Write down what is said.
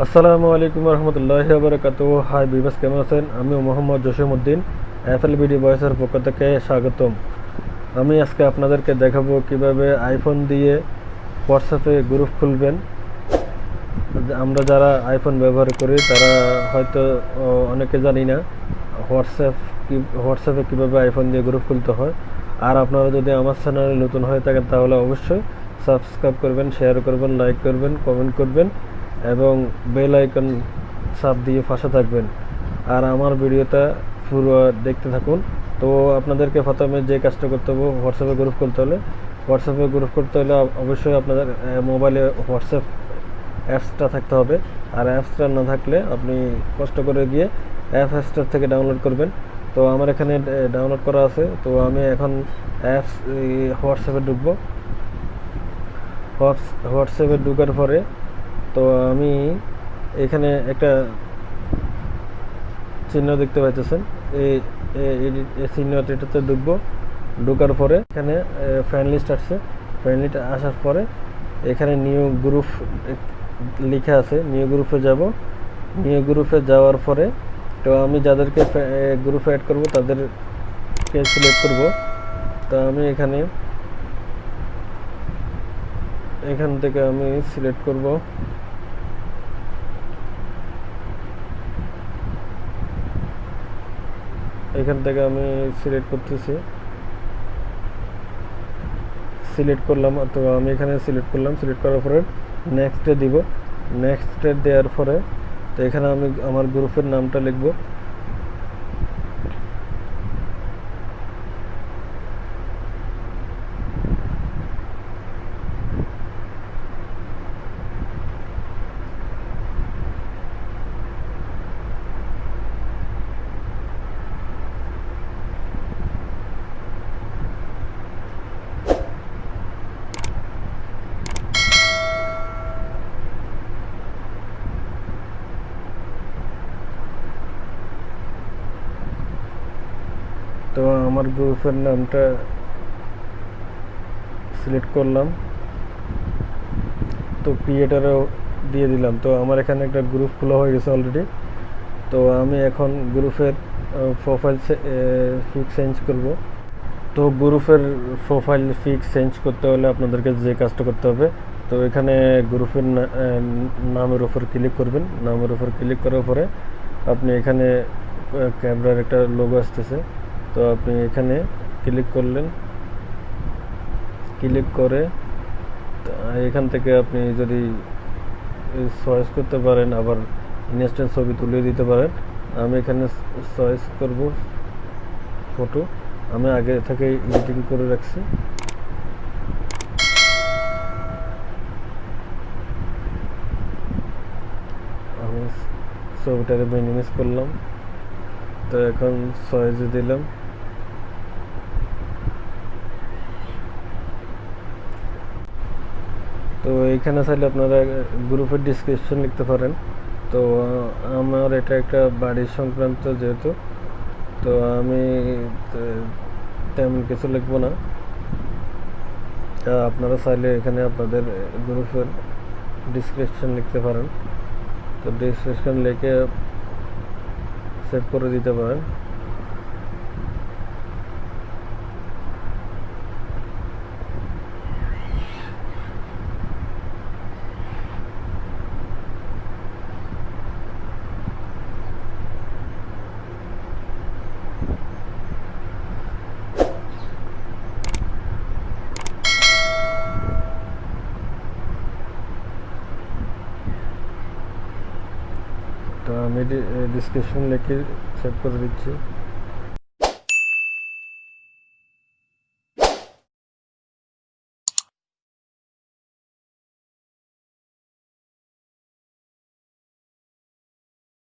আসসালামু আলাইকুম রহমতুল্লাহি ওয়া হাই বিবাস, কেমন আছেন? আমি মোহাম্মদ জসিমউদ্দিন, এফএলবিডি ভয়েসের পক্ষ থেকে স্বাগতম। আমি আজকে আপনাদেরকে দেখাবো কিভাবে আইফোন দিয়ে হোয়াটসঅ্যাপে গ্রুপ খুলবেন। আমরা যারা আইফোন ব্যবহার করি তারা হয়তো অনেকে জানি না হোয়াটসঅ্যাপে কীভাবে আইফোন দিয়ে গ্রুপ খুলতে হয়। আর আপনারা যদি আমার চ্যানেলে নতুন হয়ে থাকেন তাহলে অবশ্যই সাবস্ক্রাইব করবেন, শেয়ার করবেন, লাইক করবেন, কমেন্ট করবেন এবং বেল আইকন চাপ দিয়ে পাশে থাকবেন। আর আমার ভিডিওটা পুরো দেখতে থাকুন। তো আপনাদেরকে প্রথমে যে কাজটা করতে হবে, হোয়াটসঅ্যাপে গ্রুপ খুলতে হলে অবশ্যই আপনাদের মোবাইলে হোয়াটসঅ্যাপ অ্যাপসটা থাকতে হবে। আর অ্যাপসটা না থাকলে আপনি কষ্ট করে গিয়ে অ্যাপসটার থেকে ডাউনলোড করবেন। তো আমার এখানে ডাউনলোড করা আছে। তো আমি এখন অ্যাপস হোয়াটসঅ্যাপে ঢুকবো। হোয়াটসঅ্যাপে ঢুকার পরে তো আমি এখানে একটা চিহ্ন দেখতে পাইতেছেন, এই চিহ্নটাতে ঢুকবো। ঢোকার পরে এখানে ফ্রেন্ড লিস্ট আসছে। ফ্রেন্ড লিস্ট আসার পরে এখানে নিউ গ্রুপ লেখা আছে, নিউ গ্রুপে যাব। নিউ গ্রুপে যাওয়ার পরে তো আমি যাদেরকে গ্রুপে অ্যাড করব তাদেরকে সিলেক্ট করব। তো আমি এখান থেকে আমি সিলেক্ট করব। এখান থেকে আমি সিলেক্ট করতেছি, সিলেক্ট করলাম। তো আমি এখানে সিলেক্ট করলাম, সিলেক্ট করার পরে নেক্সটে দিব। নেক্সটে দেওয়ার পরে তো এখানে আমি আমার গ্রুপের নামটা লিখব। তো আমার গ্রুপের নামটা সিলেক্ট করলাম, তো ক্রিয়েটারও দিয়ে দিলাম। তো আমার এখানে একটা গ্রুপ খোলা হয়ে গেছে অলরেডি। তো আমি এখন গ্রুপের প্রোফাইল পিক চেঞ্জ করব। তো গ্রুপের প্রোফাইল পিক চেঞ্জ করতে হলে আপনাদেরকে যে কাজটা করতে হবে, তো এখানে গ্রুপের নামের উপর ক্লিক করবেন। নামের উপর ক্লিক করার পরে আপনি এখানে ক্যামেরার একটা লোগো আসতেছে, তো আপনি এখানে ক্লিক করলেন। ক্লিক করে এখান থেকে আপনি যদি চয়েস করতে পারেন, আবার ইনস্ট্যান্ট ছবি তুলে দিতে পারেন। আমি এখানে চয়েস করব ফটো। আমি আগে থেকে এডিটিং করে রাখছি। আমি ছবিটাকে মিনিমাইজ করলাম। তো এখন চয়েসে দিলাম। তো এইখানে চাইলে আপনারা গ্রুপের ডিসক্রিপশন লিখতে পারেন। তো আমার এটা একটা বাড়ির সংক্রান্ত যেহেতু, তো আমি তেমন কিছু লিখবো না। আপনারা চাইলে এখানে আপনাদের গ্রুপের ডিসক্রিপশন লিখতে পারেন। তো ডিসক্রিপশন লিখে সেভ করে দিতে পারেন। তো আমি ডিসক্রিপশন লিখে সেভ করে দিচ্ছি।